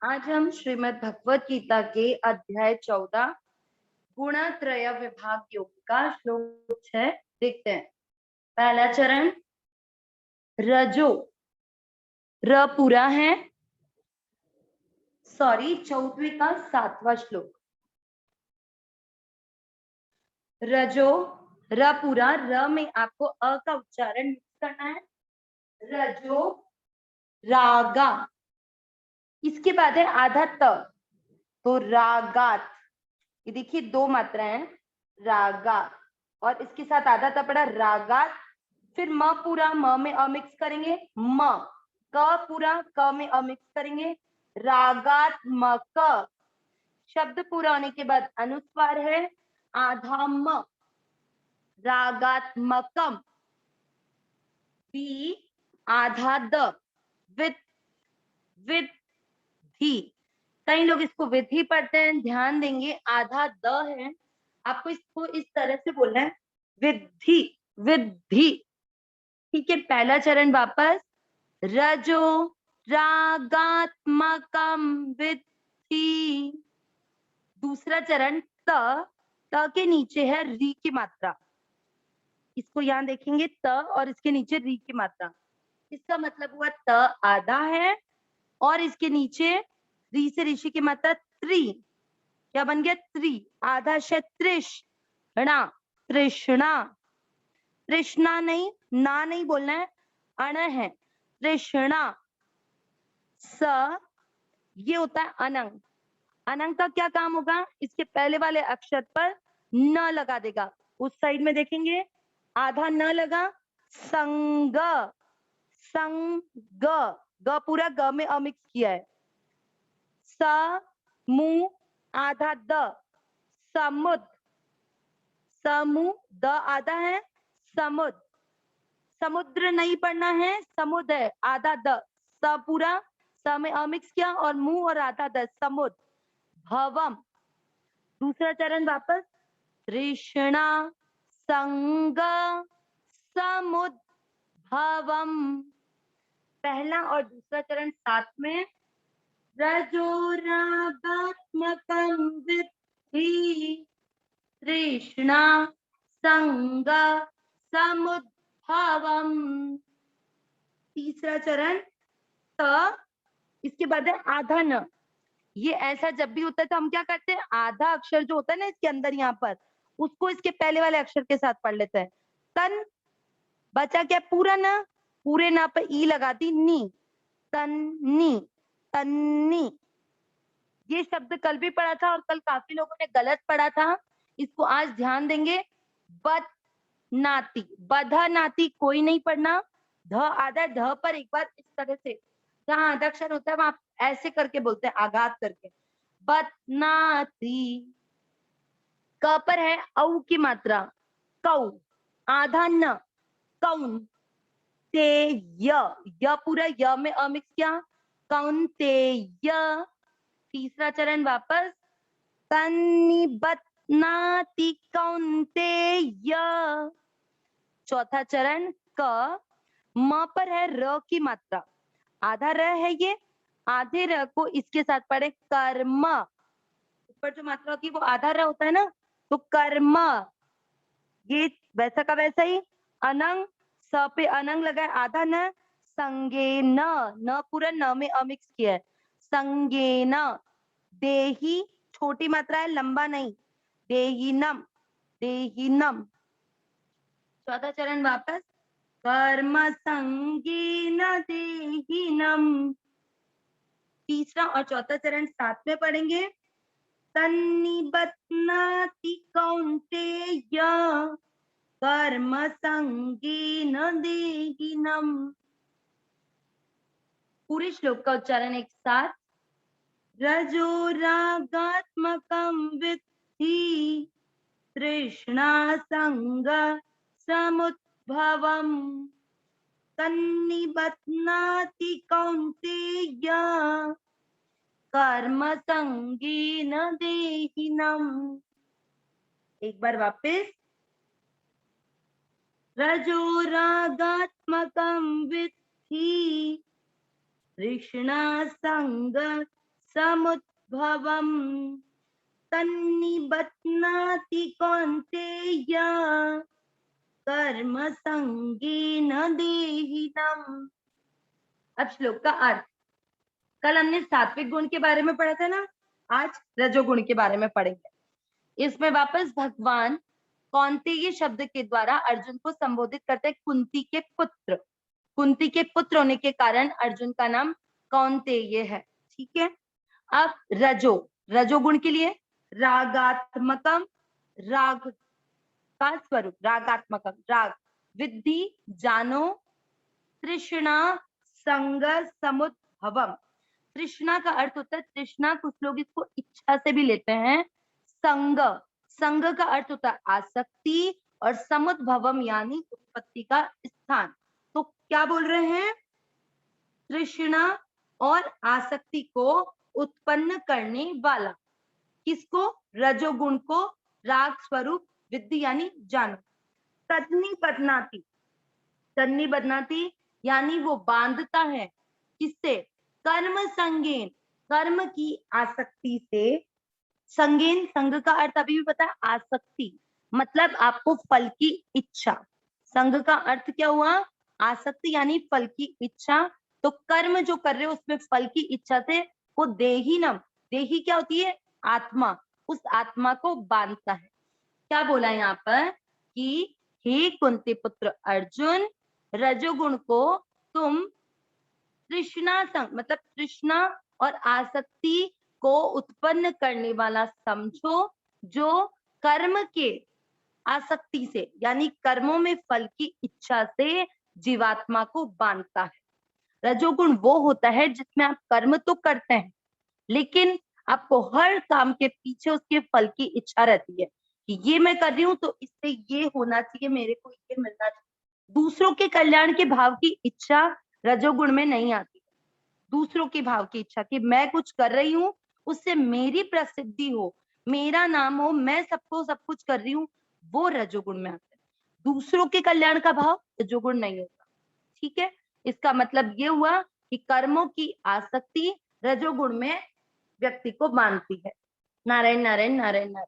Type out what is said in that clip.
आज हम श्रीमद् भगवत गीता के अध्याय 14 गुणत्रय विभाग योग का श्लोक 6 देखते हैं। पहला चरण रजो, र पूरा है, सॉरी 14वें का 7वां श्लोक। रजो, र पूरा, र में आपको अ का उच्चारण मिक्स करना है। रजो रागा, इसके बाद है आधा त, तो रागात। ये देखिए दो मात्राएं हैं, रागा और इसके साथ आधा तपड़ा रागात। फिर म पूरा, म में अ मिक्स करेंगे, म क पूरा, क में अ मिक्स करेंगे, रागात्मक। शब्द पूरा होने के बाद अनुस्वार है आधा म, रागात्मकम। बी आधा द, विद विधि। कई लोग इसको विधि पढ़ते हैं, ध्यान देंगे आधा द है, आपको इसको इस तरह से बोलना है विधि विधि। ठीक है, पहला चरण वापस, रजो रागात्मकम विद्धि। दूसरा चरण त के नीचे है री की मात्रा, इसको यहां देखेंगे त और इसके नीचे री की मात्रा। इसका मतलब हुआ त आधा है और इसके नीचे री से ऋषि की मात्रा त्रि, क्या बन गया त्रि। आधा से तृष्णा, तृष्णा, तृष्णा नहीं, ना नहीं बोलना है, अण है तृष्णा। स ये होता है अनंग। अनंग का क्या काम होगा, इसके पहले वाले अक्षर पर न लगा देगा। उस साइड में देखेंगे आधा न लगा, संग, संग, ग पूरा ग में अमिक्स किया है। स मु आधा द, समुद्र, समु द आधा है, समुद्र, समुद्र नहीं पढ़ना है, समुद्र है आधा द, स पूरा, स में अमिक्स किया और मुंह और आधा द, समुद्र। भवम, दूसरा चरण वापस, तृष्णा संग समुद्भवम। पहला और दूसरा चरण साथ में, रजो रागात्मकं विद्धि तृष्णा संग समुद्भवम। तीसरा चरण त, इसके बाद है आधा न। ये ऐसा जब भी होता है तो हम क्या करते हैं, आधा अक्षर जो होता है ना इसके अंदर यहाँ पर, उसको इसके पहले वाले अक्षर के साथ पढ़ लेते हैं। तन, बचा क्या पूरा ना, पूरे ना पर ई लगाती, नी, तन्नी, तन्नी। ये शब्द कल भी पढ़ा था और कल काफी लोगों ने गलत पढ़ा था, इसको आज ध्यान देंगे। बद नाती, बधा नाती कोई नहीं पढ़ना, ध आधा, ध पर एक बार इस तरह से, जहां आधा अक्षर होता है वहां ऐसे करके बोलते हैं, आघात करके, बदनाती। क पर है औ की मात्रा, कौ, आधा न, कौन ते य पूरा, य में अमिक्स किया, कौन ते य। तीसरा चरण वापस, तन्निबतनाति कौन्तेय। चौथा चरण क, म पर है र की मात्रा, आधा र है ये, आधे र को इसके साथ पढ़े कर्म, ऊपर जो मात्रा होती है वो आधा र होता है ना, तो कर्म। ये वैसा का वैसा ही, अनंग, स पे अनंग लगा है, आधा न, संगे न पूरा न में अमिक्स किया है, संगे न। देही छोटी मात्रा है, लंबा नहीं, देहीनम, देहीनम। चौथा चरण वापस, कर्म संगीन देहीनम। तीसरा और चौथा चरण साथ में पढ़ेंगे, तन्निबतनाति कौन्तेय कर्म संगीन देहीनम। पूरे श्लोक का उच्चारण एक साथ, रजो रागात्मकं विद्धि तृष्णा संग समुद्भवम् तन्निबध्नाति कौन्तेय कर्म संगीन देहिनम्। एक बार वापस, रजो रागात्मकं विद्धि तृष्णा संग समुद्भवम् तन्निबध्नाति कौन्तेय कर्म संगेन देहिनम्। अब श्लोक का अर्थ। कल हमने सात्विक गुण के बारे में पढ़ा था ना, आज रजोगुण के बारे में पढ़ेंगे। इसमें वापस भगवान कौन्तेय शब्द के द्वारा अर्जुन को संबोधित करते हैं। कुंती के पुत्र, कुंती के पुत्र होने के कारण अर्जुन का नाम कौन्तेय है। ठीक है। अब रजोगुण के लिए रागात्मकम, राग का स्वरूप रागात्मकम, राग विद्धि जानो तृष्णा संग समुद्भवम। तृष्णा का अर्थ होता है, तृष्णा कुछ लोग इसको इच्छा से भी लेते हैं। संग का अर्थ होता है आसक्ति, और समुद्भवम यानी उत्पत्ति का स्थान। तो क्या बोल रहे हैं? तृष्णा और आसक्ति को उत्पन्न करने वाला किसको? रजोगुण को, राग स्वरूप विद्धि यानी जानो। तन्निबध्नाति, तन्निबध्नाति यानी वो बांधता है किससे? कर्म संगेन, कर्म की आसक्ति से। संगेन, संग का अर्थ अभी भी पता है, आसक्ति मतलब आपको फल की इच्छा। संग का अर्थ क्या हुआ? आसक्ति यानी फल की इच्छा। तो कर्म जो कर रहे हो उसमें फल की इच्छा से वो देहीनम, देही क्या होती है? आत्मा, उस आत्मा को बांधता है। क्या बोला यहाँ पर कि हे कुंती पुत्र अर्जुन, रजोगुण को तुम तृष्णा संग मतलब तृष्णा और आसक्ति को उत्पन्न करने वाला समझो, जो कर्म के आसक्ति से यानी कर्मों में फल की इच्छा से जीवात्मा को बांधता है। रजोगुण वो होता है जिसमें आप कर्म तो करते हैं, लेकिन आपको हर काम के पीछे उसके फल की इच्छा रहती है कि ये मैं कर रही हूं तो इससे ये होना चाहिए, मेरे को ये मिलना चाहिए। दूसरों के कल्याण के भाव की इच्छा रजोगुण में नहीं आती। दूसरों के भाव की इच्छा कि मैं कुछ कर रही हूँ उससे मेरी प्रसिद्धि हो, मेरा नाम हो, मैं सबको सब कुछ कर रही हूँ, वो रजोगुण में आता है। दूसरों के कल्याण का भाव रजोगुण नहीं होता। ठीक है। इसका मतलब ये हुआ कि कर्मों की आसक्ति रजोगुण में व्यक्ति को बांधती है। नारायण नारायण नारायण नारायण।